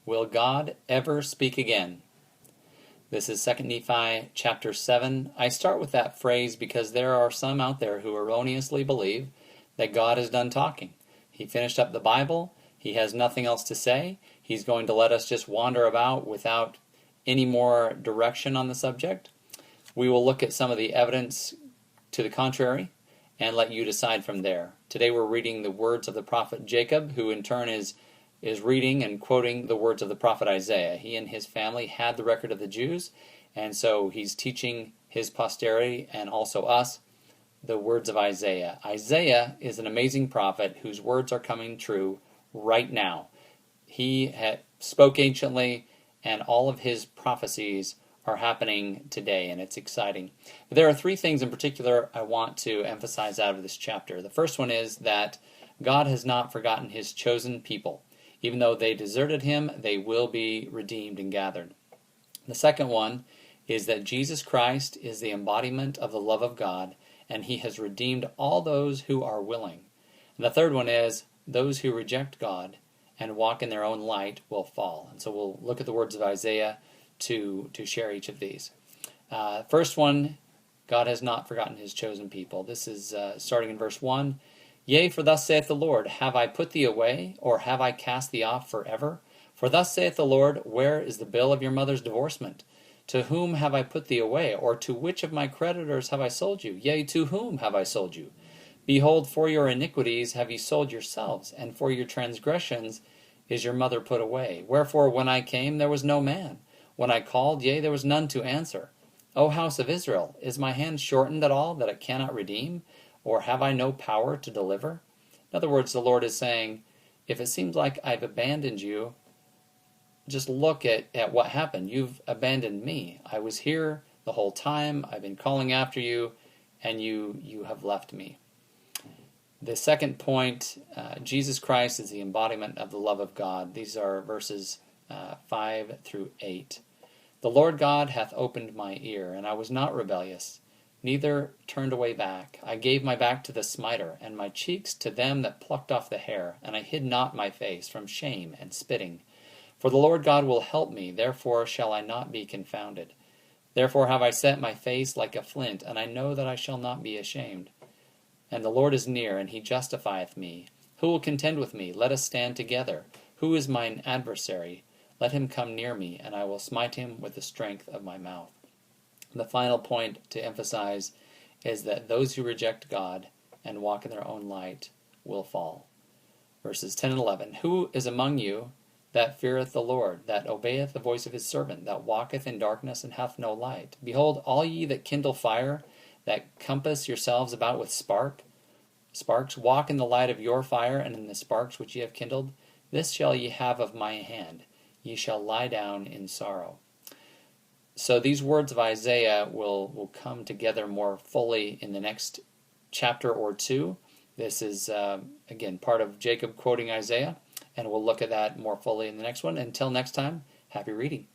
Will God ever speak again? This is 2 Nephi Chapter 7. I start with that phrase because there are some out there who erroneously believe that God is done talking. He finished up the Bible. He has nothing else to say. He's going to let us just wander about without any more direction on the subject. We will look at some of the evidence to the contrary and let you decide from there. Today we're reading the words of the prophet Jacob, who in turn is reading and quoting the words of the prophet Isaiah. He and his family had the record of the Jews, and so he's teaching his posterity and also us the words of Isaiah. Isaiah is an amazing prophet whose words are coming true right now. He spoke anciently, and all of his prophecies are happening today, and it's exciting. But there are three things in particular I want to emphasize out of this chapter. The first one is that God has not forgotten his chosen people. Even though they deserted him, they will be redeemed and gathered. The second one is that Jesus Christ is the embodiment of the love of God, and he has redeemed all those who are willing. And the third one is those who reject God and walk in their own light will fall. And so we'll look at the words of Isaiah to share each of these. First one, God has not forgotten his chosen people. This is starting in verse 1. Yea, for thus saith the Lord, have I put thee away, or have I cast thee off forever? For thus saith the Lord, where is the bill of your mother's divorcement? To whom have I put thee away, or to which of my creditors have I sold you? Yea, to whom have I sold you? Behold, for your iniquities have ye sold yourselves, and for your transgressions is your mother put away. Wherefore, when I came, there was no man. When I called, yea, there was none to answer. O house of Israel, is my hand shortened at all, that it cannot redeem? Or have I no power to deliver? In other words, the Lord is saying, if it seems like I've abandoned you, just look at what happened. You've abandoned me. I was here the whole time. I've been calling after you, and you have left me. The second point, Jesus Christ is the embodiment of the love of God. These are verses 5 through 8. The Lord God hath opened my ear, and I was not rebellious, neither turned away back. I gave my back to the smiter, and my cheeks to them that plucked off the hair, and I hid not my face from shame and spitting. For the Lord God will help me, therefore shall I not be confounded. Therefore have I set my face like a flint, and I know that I shall not be ashamed. And the Lord is near, and he justifieth me. Who will contend with me? Let us stand together. Who is mine adversary? Let him come near me, and I will smite him with the strength of my mouth. The final point to emphasize is that those who reject God and walk in their own light will fall. Verses 10 and 11. Who is among you that feareth the Lord, that obeyeth the voice of his servant, that walketh in darkness and hath no light? Behold, all ye that kindle fire, that compass yourselves about with sparks, walk in the light of your fire and in the sparks which ye have kindled. This shall ye have of my hand. Ye shall lie down in sorrow. So these words of Isaiah will come together more fully in the next chapter or two. This is, again, part of Jacob quoting Isaiah, and we'll look at that more fully in the next one. Until next time, happy reading.